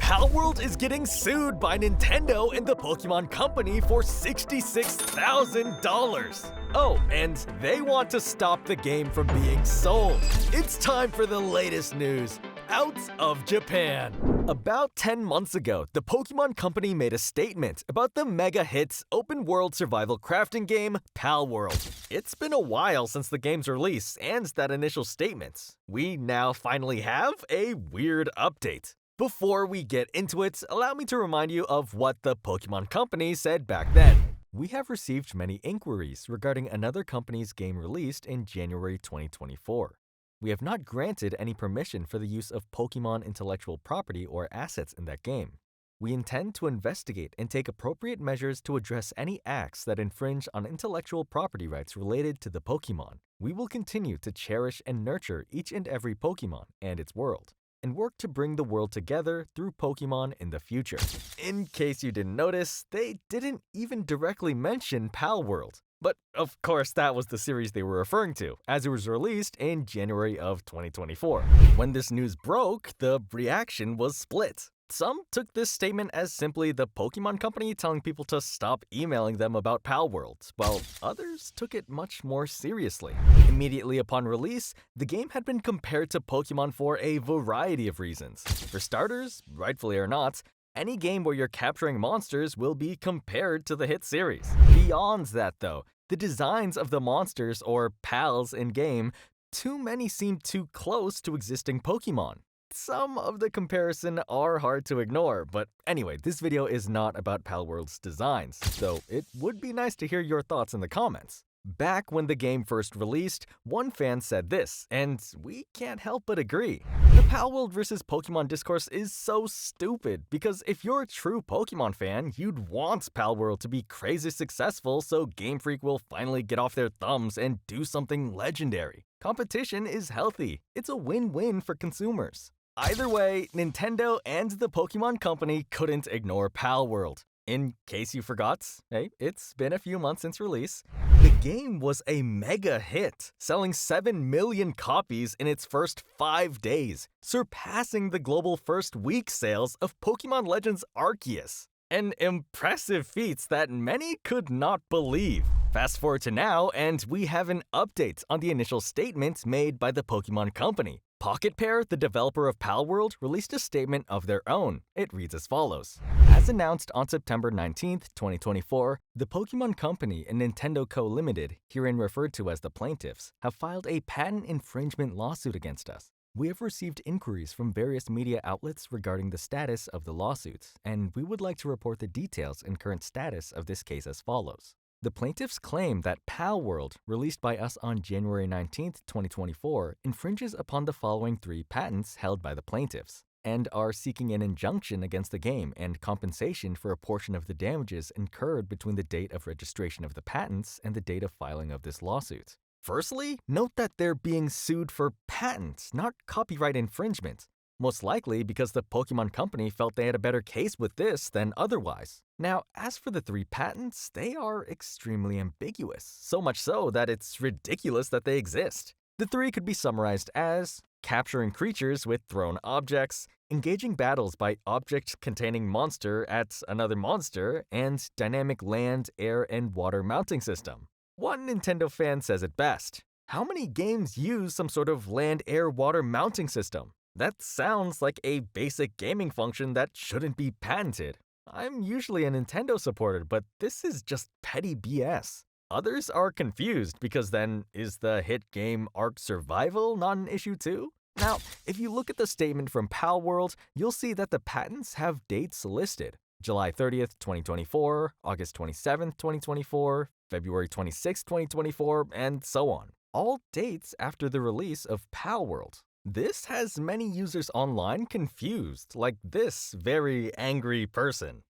Palworld is getting sued by Nintendo and the Pokémon Company for $66,000. Oh, and they want to stop the game from being sold. It's time for the latest news out of Japan. About 10 months ago, the Pokémon Company made a statement about the mega hits open-world survival crafting game, Palworld. It's been a while since the game's release and that initial statement. We now finally have a weird update. Before we get into it, allow me to remind you of what the Pokémon Company said back then. We have received many inquiries regarding another company's game released in January 2024. We have not granted any permission for the use of Pokémon intellectual property or assets in that game. We intend to investigate and take appropriate measures to address any acts that infringe on intellectual property rights related to the Pokémon. We will continue to cherish and nurture each and every Pokémon and its world, and work to bring the world together through Pokémon in the future. In case you didn't notice, they didn't even directly mention Palworld. But of course that was the series they were referring to, as it was released in January of 2024. When this news broke, the reaction was split. Some took this statement as simply the Pokémon Company telling people to stop emailing them about Palworld, while others took it much more seriously. Immediately upon release, the game had been compared to Pokémon for a variety of reasons. For starters, rightfully or not, any game where you're capturing monsters will be compared to the hit series. Beyond that though, the designs of the monsters or pals in-game, too many seem too close to existing Pokémon. Some of the comparison are hard to ignore, but anyway, this video is not about Palworld's designs, so it would be nice to hear your thoughts in the comments. Back when the game first released, one fan said this, and we can't help but agree. The Palworld vs. Pokémon discourse is so stupid, because if you're a true Pokémon fan, you'd want Palworld to be crazy successful so Game Freak will finally get off their thumbs and do something legendary. Competition is healthy. It's a win-win for consumers. Either way, Nintendo and the Pokémon Company couldn't ignore Palworld. In case you forgot, hey, it's been a few months since release. The game was a mega hit, selling 7 million copies in its first 5 days, surpassing the global first week sales of Pokémon Legends Arceus. An impressive feat that many could not believe. Fast forward to now, and we have an update on the initial statement made by the Pokémon Company. Pocket Pair, the developer of Palworld, released a statement of their own. It reads as follows. As announced on September 19, 2024, the Pokémon Company and Nintendo Co. Limited, herein referred to as the plaintiffs, have filed a patent infringement lawsuit against us. We have received inquiries from various media outlets regarding the status of the lawsuits, and we would like to report the details and current status of this case as follows. The plaintiffs claim that Palworld, released by us on January 19, 2024, infringes upon the following 3 patents held by the plaintiffs, and are seeking an injunction against the game and compensation for a portion of the damages incurred between the date of registration of the patents and the date of filing of this lawsuit. Firstly, note that they're being sued for patents, not copyright infringement. Most likely because the Pokémon Company felt they had a better case with this than otherwise. Now, as for the 3 patents, they are extremely ambiguous, so much so that it's ridiculous that they exist. The 3 could be summarized as capturing creatures with thrown objects, engaging battles by object containing monster at another monster, and dynamic land, air, and water mounting system. One Nintendo fan says it best. How many games use some sort of land, air, water mounting system? That sounds like a basic gaming function that shouldn't be patented. I'm usually a Nintendo supporter, but this is just petty BS. Others are confused because then, is the hit game Ark Survival not an issue too? Now, if you look at the statement from Palworld, you'll see that the patents have dates listed. July 30th, 2024, August 27th, 2024, February 26th, 2024, and so on. All dates after the release of Palworld. This has many users online confused, like this very angry person.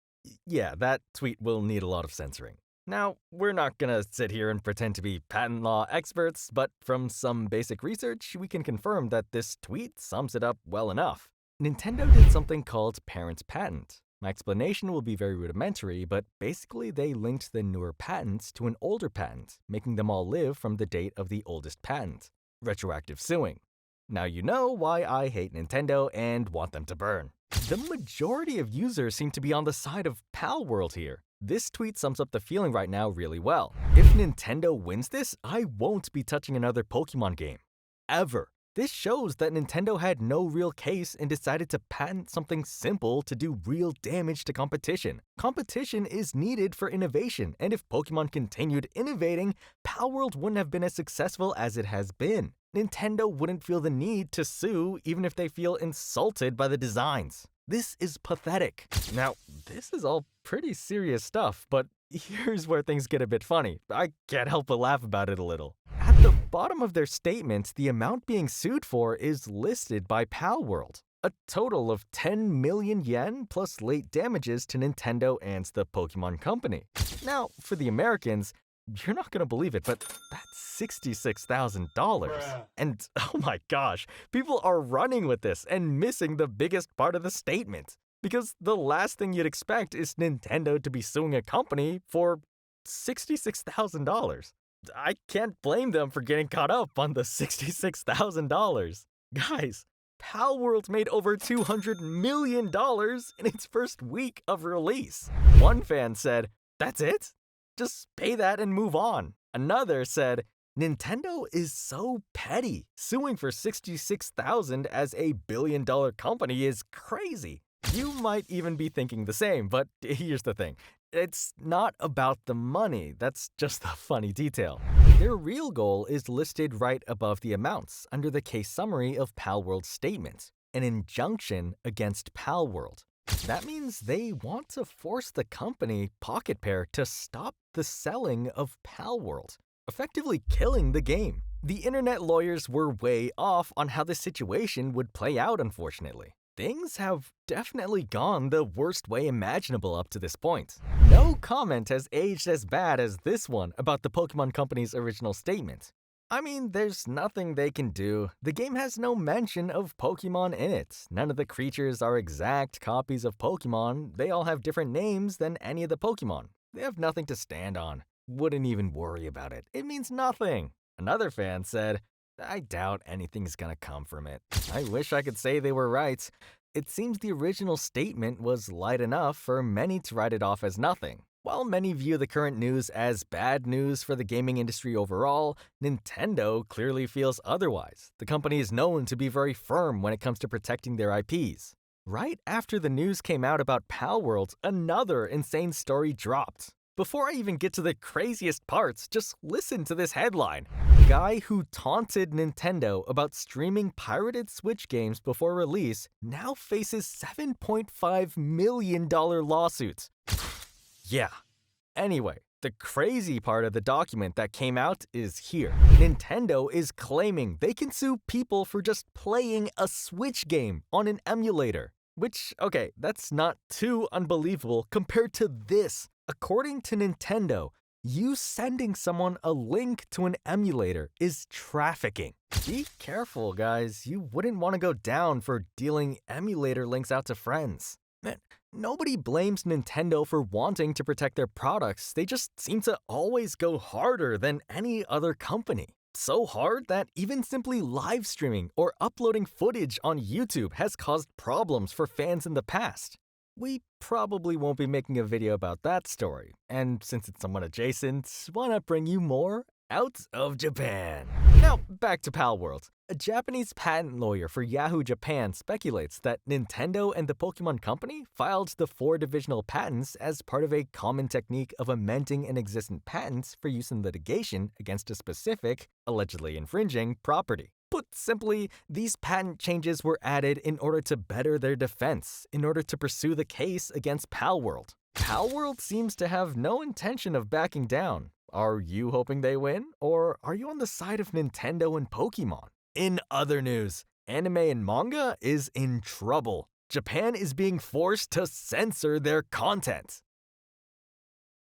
Yeah, that tweet will need a lot of censoring. Now, we're not gonna sit here and pretend to be patent law experts, but from some basic research, we can confirm that this tweet sums it up well enough. Nintendo did something called parent patent. My explanation will be very rudimentary, but basically they linked the newer patents to an older patent, making them all live from the date of the oldest patent. Retroactive suing. Now you know why I hate Nintendo and want them to burn. The majority of users seem to be on the side of Palworld here. This tweet sums up the feeling right now really well. If Nintendo wins this, I won't be touching another Pokemon game. Ever. This shows that Nintendo had no real case and decided to patent something simple to do real damage to competition. Competition is needed for innovation, and if Pokemon continued innovating, Palworld wouldn't have been as successful as it has been. Nintendo wouldn't feel the need to sue even if they feel insulted by the designs. This is pathetic. Now, this is all pretty serious stuff, but here's where things get a bit funny. I can't help but laugh about it a little. At the bottom of their statement, the amount being sued for is listed by Palworld. A total of 10 million yen plus late damages to Nintendo and the Pokémon Company. Now, for the Americans, you're not gonna believe it, but that's $66,000. And oh my gosh, people are running with this and missing the biggest part of the statement. Because the last thing you'd expect is Nintendo to be suing a company for $66,000. I can't blame them for getting caught up on the $66,000. Guys, Palworld made over $200 million in its first week of release. One fan said, "That's it? Just pay that and move on." Another said, "Nintendo is so petty. Suing for $66,000 as a billion-dollar company is crazy." You might even be thinking the same, but here's the thing. It's not about the money, that's just a funny detail. Their real goal is listed right above the amounts under the case summary of Palworld's statement, an injunction against Palworld. That means they want to force the company, Pocket Pair, to stop the selling of Palworld, effectively killing the game. The internet lawyers were way off on how the situation would play out, unfortunately. Things have definitely gone the worst way imaginable up to this point. No comment has aged as bad as this one about the Pokemon Company's original statement. I mean, there's nothing they can do. The game has no mention of Pokemon in it. None of the creatures are exact copies of Pokemon. They all have different names than any of the Pokemon. They have nothing to stand on. Wouldn't even worry about it. It means nothing. Another fan said, "I doubt anything's gonna come from it." I wish I could say they were right. It seems the original statement was light enough for many to write it off as nothing. While many view the current news as bad news for the gaming industry overall, Nintendo clearly feels otherwise. The company is known to be very firm when it comes to protecting their IPs. Right after the news came out about Palworld, another insane story dropped. Before I even get to the craziest parts, just listen to this headline. Guy who taunted Nintendo about streaming pirated Switch games before release now faces $7.5 million lawsuit. Yeah. Anyway, the crazy part of the document that came out is here. Nintendo is claiming they can sue people for just playing a Switch game on an emulator. Which, okay, that's not too unbelievable compared to this. According to Nintendo, you sending someone a link to an emulator is trafficking. Be careful, guys. You wouldn't want to go down for dealing emulator links out to friends. Man, nobody blames Nintendo for wanting to protect their products. They just seem to always go harder than any other company. So hard that even simply live streaming or uploading footage on YouTube has caused problems for fans in the past. We probably won't be making a video about that story, and since it's somewhat adjacent, why not bring you more out of Japan? Now, back to Palworld. A Japanese patent lawyer for Yahoo Japan speculates that Nintendo and the Pokemon Company filed the 4 divisional patents as part of a common technique of amending an existing patent for use in litigation against a specific, allegedly infringing, property. Put simply, these patent changes were added in order to better their defense, in order to pursue the case against Palworld. Palworld seems to have no intention of backing down. Are you hoping they win, or are you on the side of Nintendo and Pokemon? In other news, anime and manga is in trouble. Japan is being forced to censor their content.